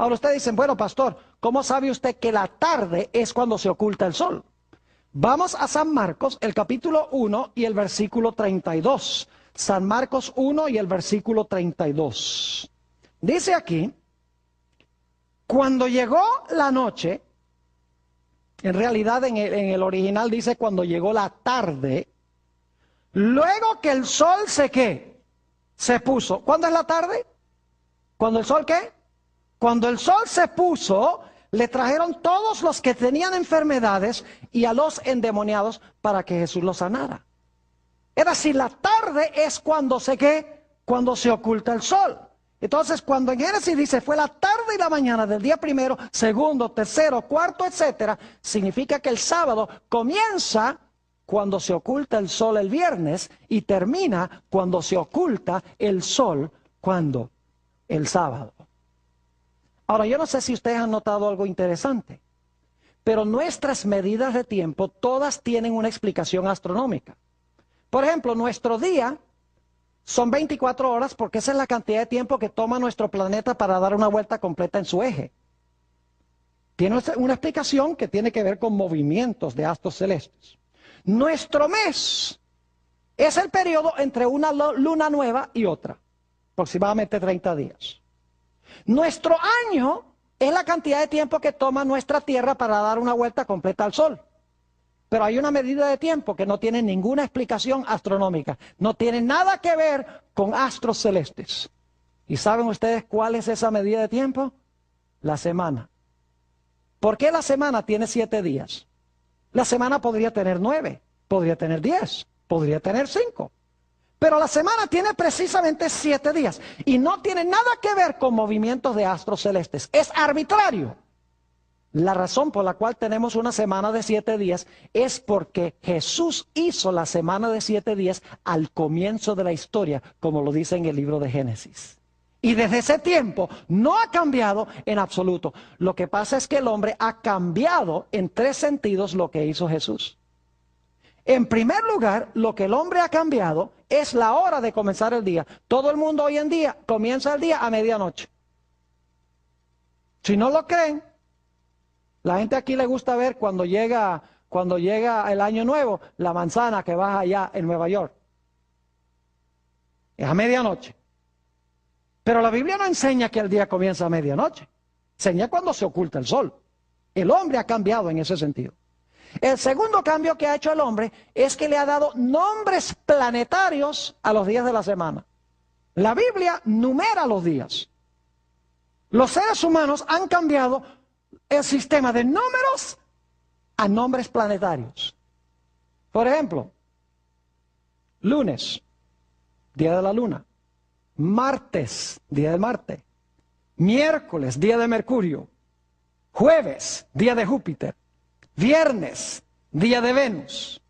Ahora ustedes dicen, bueno, pastor, ¿cómo sabe usted que la tarde es cuando se oculta el sol? Vamos a San Marcos, el capítulo 1 y el versículo 32. San Marcos 1 y el versículo 32. Dice aquí, cuando llegó la noche, en realidad en el original dice cuando llegó la tarde, luego que el sol se puso. ¿Cuándo es la tarde? ¿Cuando el sol qué? Cuando el sol se puso, le trajeron todos los que tenían enfermedades y a los endemoniados para que Jesús los sanara. Es decir, la tarde es cuando cuando se oculta el sol. Entonces, cuando en Génesis dice fue la tarde y la mañana del día primero, segundo, tercero, cuarto, etcétera, significa que el sábado comienza cuando se oculta el sol el viernes y termina cuando se oculta el sol, ¿cuándo? El sábado. Ahora, yo no sé si ustedes han notado algo interesante, pero nuestras medidas de tiempo todas tienen una explicación astronómica. Por ejemplo, nuestro día son 24 horas porque esa es la cantidad de tiempo que toma nuestro planeta para dar una vuelta completa en su eje. Tiene una explicación que tiene que ver con movimientos de astros celestes. Nuestro mes es el periodo entre una luna nueva y otra, aproximadamente 30 días. Nuestro año es la cantidad de tiempo que toma nuestra Tierra para dar una vuelta completa al Sol. Pero hay una medida de tiempo que no tiene ninguna explicación astronómica. No tiene nada que ver con astros celestes. ¿Y saben ustedes cuál es esa medida de tiempo? La semana. ¿Por qué la semana tiene 7 días? La semana podría tener 9, podría tener 10, podría tener 5. Pero la semana tiene precisamente 7 días y no tiene nada que ver con movimientos de astros celestes. Es arbitrario. La razón por la cual tenemos una semana de 7 días es porque Jesús hizo la semana de 7 días al comienzo de la historia, como lo dice en el libro de Génesis. Y desde ese tiempo no ha cambiado en absoluto. Lo que pasa es que el hombre ha cambiado en 3 sentidos lo que hizo Jesús. En primer lugar, lo que el hombre ha cambiado es la hora de comenzar el día. Todo el mundo hoy en día comienza el día a medianoche. Si no lo creen, la gente aquí le gusta ver cuando llega el año nuevo, la manzana que baja allá en Nueva York. Es a medianoche. Pero la Biblia no enseña que el día comienza a medianoche. Enseña cuando se oculta el sol. El hombre ha cambiado en ese sentido. El segundo cambio que ha hecho el hombre es que le ha dado nombres planetarios a los días de la semana. La Biblia numera los días. Los seres humanos han cambiado el sistema de números a nombres planetarios. Por ejemplo, lunes, día de la luna. Martes, día de Marte. Miércoles, día de Mercurio. Jueves, día de Júpiter. Viernes, día de Venus.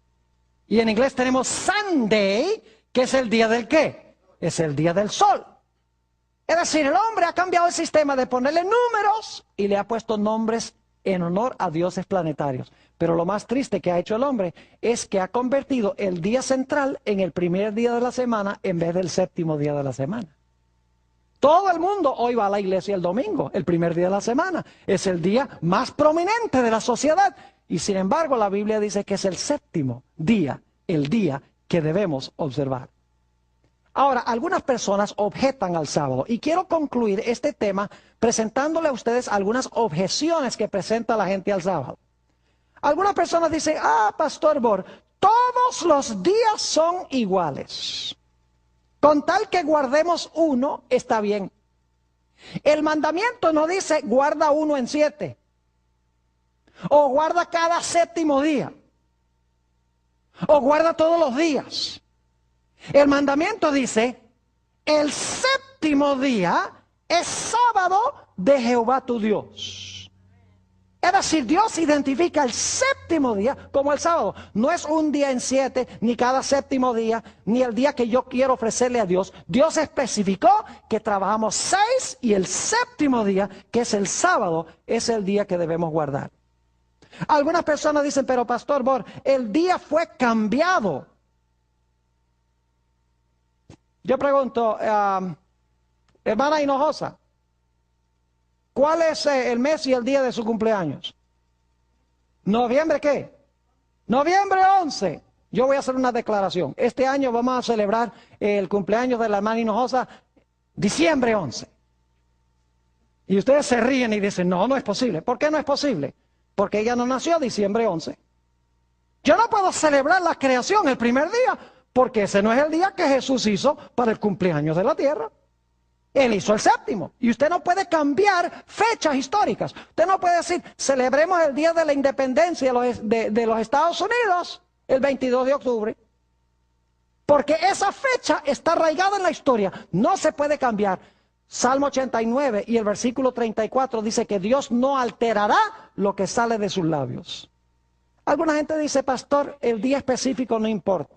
Y en inglés tenemos Sunday, que es el día del ¿qué? Es el día del sol. Es decir, el hombre ha cambiado el sistema de ponerle números y le ha puesto nombres en honor a dioses planetarios. Pero lo más triste que ha hecho el hombre es que ha convertido el día central en el primer día de la semana en vez del séptimo día de la semana. Todo el mundo hoy va a la iglesia el domingo, el primer día de la semana. Es el día más prominente de la sociedad. Y sin embargo la Biblia dice que es el séptimo día, el día que debemos observar. Ahora, algunas personas objetan al sábado y quiero concluir este tema presentándole a ustedes algunas objeciones que presenta la gente al sábado. Algunas personas dicen, Pastor Bor, todos los días son iguales. Con tal que guardemos uno, está bien. El mandamiento no dice guarda 1 en 7. O guarda cada séptimo día. O guarda todos los días. El mandamiento dice, el séptimo día es sábado de Jehová tu Dios. Es decir, Dios identifica el séptimo día como el sábado. No es un día en 7, ni cada séptimo día, ni el día que yo quiero ofrecerle a Dios. Dios especificó que trabajamos 6 y el séptimo día, que es el sábado, es el día que debemos guardar. Algunas personas dicen, pero Pastor Bor, el día fue cambiado. Yo pregunto, hermana Hinojosa, ¿cuál es el mes y el día de su cumpleaños? ¿Noviembre qué? Noviembre 11. Yo voy a hacer una declaración. Este año vamos a celebrar el cumpleaños de la hermana Hinojosa, diciembre 11. Y ustedes se ríen y dicen, no, no es posible. ¿Por qué no es posible? Porque ella no nació diciembre 11. Yo no puedo celebrar la creación el primer día, porque ese no es el día que Jesús hizo para el cumpleaños de la tierra. Él hizo el séptimo. Y usted no puede cambiar fechas históricas. Usted no puede decir, celebremos el día de la independencia de los Estados Unidos, el 22 de octubre. Porque esa fecha está arraigada en la historia. No se puede cambiar. Salmo 89 y el versículo 34 dice que Dios no alterará lo que sale de sus labios. Alguna gente dice, pastor, el día específico no importa,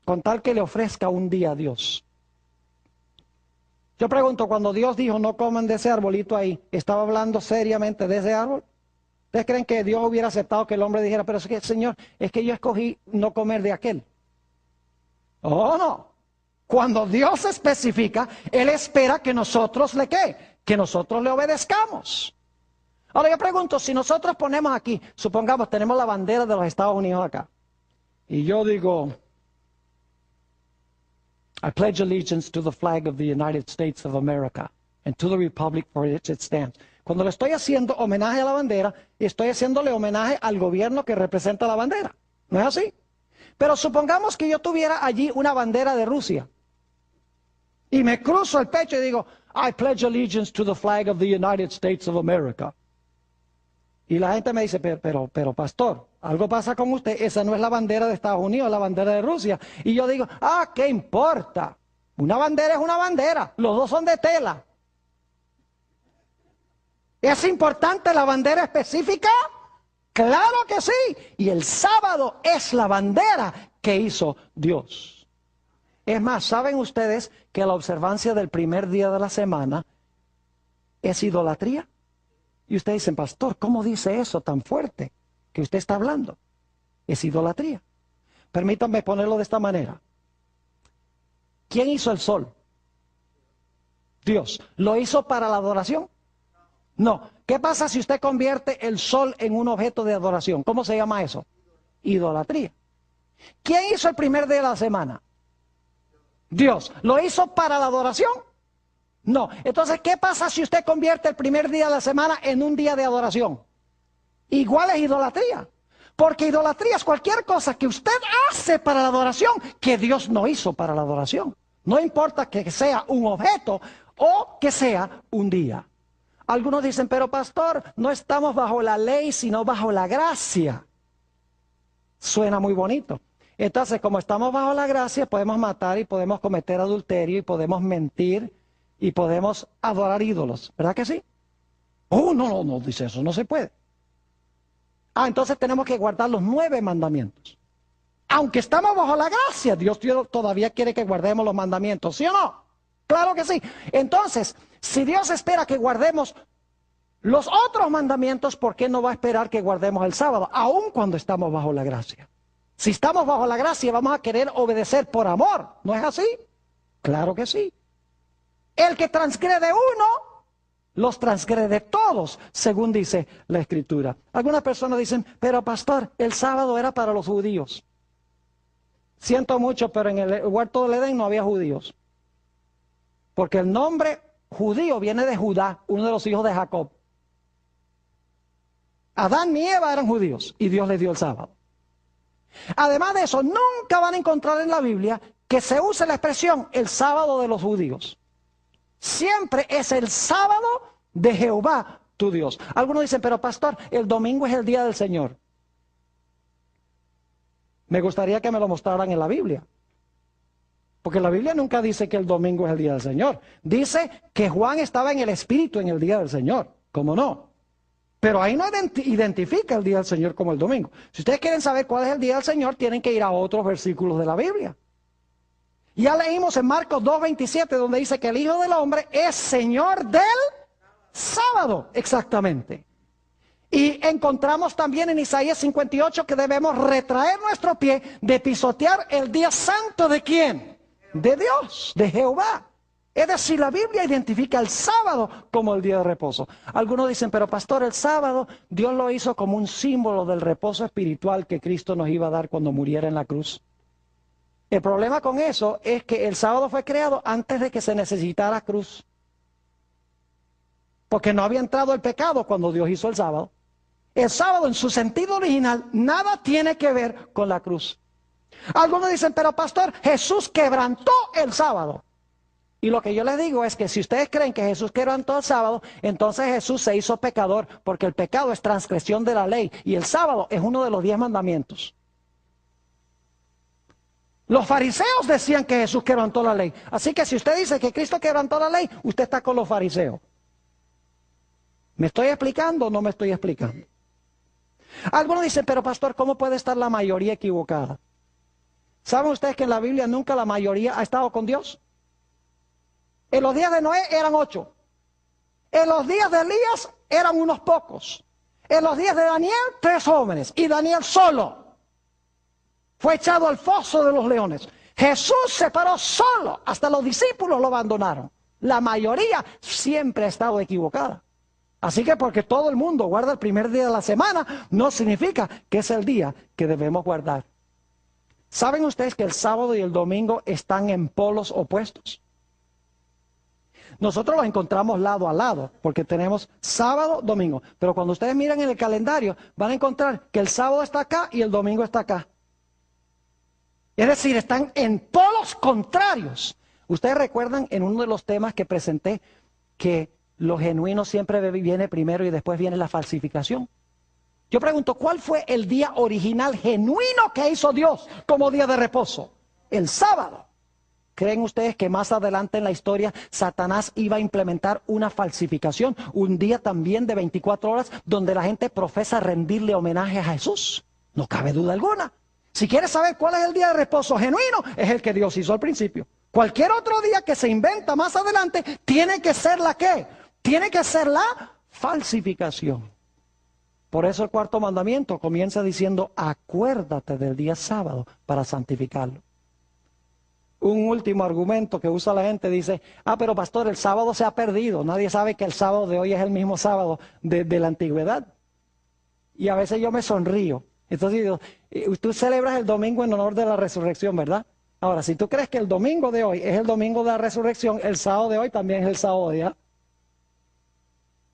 con tal que le ofrezca un día a Dios. Yo pregunto, cuando Dios dijo no coman de ese arbolito ahí, ¿estaba hablando seriamente de ese árbol? ¿Ustedes creen que Dios hubiera aceptado que el hombre dijera, pero es que Señor, es que yo escogí no comer de aquel? Oh, no. Cuando Dios especifica, Él espera que nosotros le ¿qué? Que nosotros le obedezcamos. Ahora yo pregunto, si nosotros ponemos aquí, supongamos tenemos la bandera de los Estados Unidos acá, y yo digo, I pledge allegiance to the flag of the United States of America and to the republic for which it stands. Cuando le estoy haciendo homenaje a la bandera, estoy haciéndole homenaje al gobierno que representa la bandera. ¿No es así? Pero supongamos que yo tuviera allí una bandera de Rusia y me cruzo el pecho y digo, I pledge allegiance to the flag of the United States of America. Y la gente me dice, pero pastor, algo pasa con usted, esa no es la bandera de Estados Unidos, es la bandera de Rusia. Y yo digo, ¿qué importa? Una bandera es una bandera, los dos son de tela. ¿Es importante la bandera específica? Claro que sí. Y el sábado es la bandera que hizo Dios. Es más, ¿saben ustedes que la observancia del primer día de la semana es idolatría? Y ustedes dicen, pastor, ¿cómo dice eso tan fuerte que usted está hablando? Es idolatría. Permítanme ponerlo de esta manera. ¿Quién hizo el sol? Dios. ¿Lo hizo para la adoración? No. ¿Qué pasa si usted convierte el sol en un objeto de adoración? ¿Cómo se llama eso? Idolatría. ¿Quién hizo el primer día de la semana? Dios. ¿Lo hizo para la adoración? No. Entonces, ¿qué pasa si usted convierte el primer día de la semana en un día de adoración? Igual es idolatría. Porque idolatría es cualquier cosa que usted hace para la adoración que Dios no hizo para la adoración. No importa que sea un objeto o que sea un día. Algunos dicen, pero pastor, no estamos bajo la ley, sino bajo la gracia. Suena muy bonito. Entonces, como estamos bajo la gracia, podemos matar y podemos cometer adulterio y podemos mentir y podemos adorar ídolos. ¿Verdad que sí? Oh, no, dice eso, no se puede. Entonces tenemos que guardar los 9 mandamientos. Aunque estamos bajo la gracia, Dios todavía quiere que guardemos los mandamientos, ¿sí o no? Claro que sí. Entonces, si Dios espera que guardemos los otros mandamientos, ¿por qué no va a esperar que guardemos el sábado? Aun cuando estamos bajo la gracia. Si estamos bajo la gracia, vamos a querer obedecer por amor. ¿No es así? Claro que sí. El que transgrede uno, los transgrede todos, según dice la Escritura. Algunas personas dicen, pero pastor, el sábado era para los judíos. Siento mucho, pero en el huerto del Edén no había judíos. Porque el nombre judío viene de Judá, uno de los hijos de Jacob. Adán y Eva eran judíos y Dios les dio el sábado. Además de eso, nunca van a encontrar en la Biblia que se use la expresión el sábado de los judíos. Siempre es el sábado de Jehová, tu Dios. Algunos dicen, pero pastor, el domingo es el día del Señor. Me gustaría que me lo mostraran en la Biblia. Porque la Biblia nunca dice que el domingo es el día del Señor. Dice que Juan estaba en el Espíritu en el día del Señor. ¿Cómo no? Pero ahí no identifica el día del Señor como el domingo. Si ustedes quieren saber cuál es el día del Señor, tienen que ir a otros versículos de la Biblia. Ya leímos en Marcos 2:27, donde dice que el Hijo del Hombre es Señor del sábado, exactamente. Y encontramos también en Isaías 58 que debemos retraer nuestro pie de pisotear el día santo ¿de quién? De Dios, de Jehová. Es decir, la Biblia identifica el sábado como el día de reposo. Algunos dicen, pero pastor, el sábado Dios lo hizo como un símbolo del reposo espiritual que Cristo nos iba a dar cuando muriera en la cruz. El problema con eso es que el sábado fue creado antes de que se necesitara cruz. Porque no había entrado el pecado cuando Dios hizo el sábado. El sábado en su sentido original nada tiene que ver con la cruz. Algunos dicen, pero pastor, Jesús quebrantó el sábado. Y lo que yo les digo es que si ustedes creen que Jesús quebrantó el sábado, entonces Jesús se hizo pecador, porque el pecado es transgresión de la ley y el sábado es uno de los 10 mandamientos. Los fariseos decían que Jesús quebrantó la ley. Así que si usted dice que Cristo quebrantó la ley, usted está con los fariseos. ¿Me estoy explicando o no me estoy explicando? Algunos dicen, pero pastor, ¿cómo puede estar la mayoría equivocada? ¿Saben ustedes que en la Biblia nunca la mayoría ha estado con Dios? En los días de Noé eran 8. En los días de Elías eran unos pocos. En los días de Daniel, 3 jóvenes. Y Daniel solo fue echado al foso de los leones. Jesús se paró solo. Hasta los discípulos lo abandonaron. La mayoría siempre ha estado equivocada. Así que porque todo el mundo guarda el primer día de la semana, no significa que es el día que debemos guardar. ¿Saben ustedes que el sábado y el domingo están en polos opuestos? Nosotros los encontramos lado a lado, porque tenemos sábado, domingo. Pero cuando ustedes miran en el calendario, van a encontrar que el sábado está acá y el domingo está acá. Es decir, están en polos contrarios. Ustedes recuerdan en uno de los temas que presenté que lo genuino siempre viene primero y después viene la falsificación. Yo pregunto, ¿cuál fue el día original genuino que hizo Dios como día de reposo? El sábado. ¿Creen ustedes que más adelante en la historia Satanás iba a implementar una falsificación? Un día también de 24 horas donde la gente profesa rendirle homenaje a Jesús. No cabe duda alguna. Si quieres saber cuál es el día de reposo genuino, es el que Dios hizo al principio. Cualquier otro día que se inventa más adelante, tiene que ser la ¿qué? Tiene que ser la falsificación. Por eso el cuarto mandamiento comienza diciendo, acuérdate del día sábado para santificarlo. Un último argumento que usa la gente dice, pero pastor, el sábado se ha perdido. Nadie sabe que el sábado de hoy es el mismo sábado de la antigüedad. Y a veces yo me sonrío. Entonces digo, tú celebras el domingo en honor de la resurrección, ¿verdad? Ahora, si tú crees que el domingo de hoy es el domingo de la resurrección, el sábado de hoy también es el sábado de, ¿ya?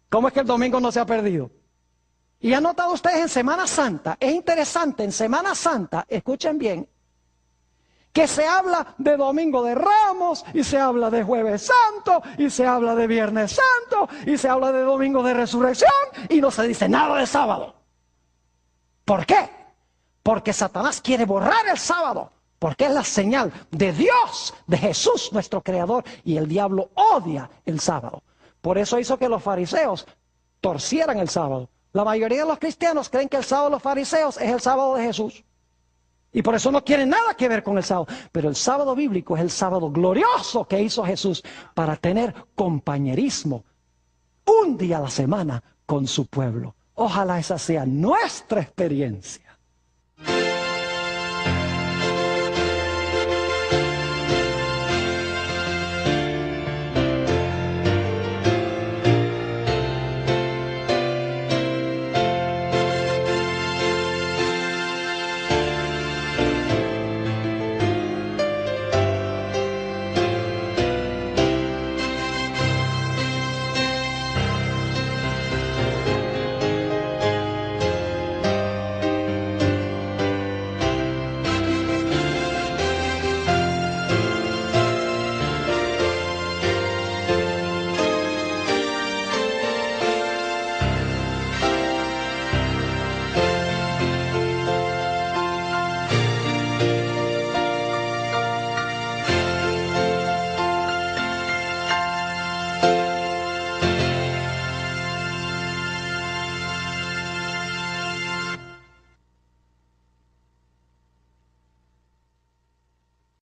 ¿Cómo es que el domingo no se ha perdido? Y han notado ustedes en Semana Santa, es interesante, en Semana Santa, escuchen bien, que se habla de Domingo de Ramos, y se habla de Jueves Santo, y se habla de Viernes Santo, y se habla de Domingo de Resurrección, y no se dice nada de sábado. ¿Por qué? Porque Satanás quiere borrar el sábado, porque es la señal de Dios, de Jesús, nuestro Creador, y el diablo odia el sábado. Por eso hizo que los fariseos torcieran el sábado. La mayoría de los cristianos creen que el sábado de los fariseos es el sábado de Jesús. Y por eso no quieren nada que ver con el sábado. Pero el sábado bíblico es el sábado glorioso que hizo Jesús para tener compañerismo un día a la semana con su pueblo. Ojalá esa sea nuestra experiencia.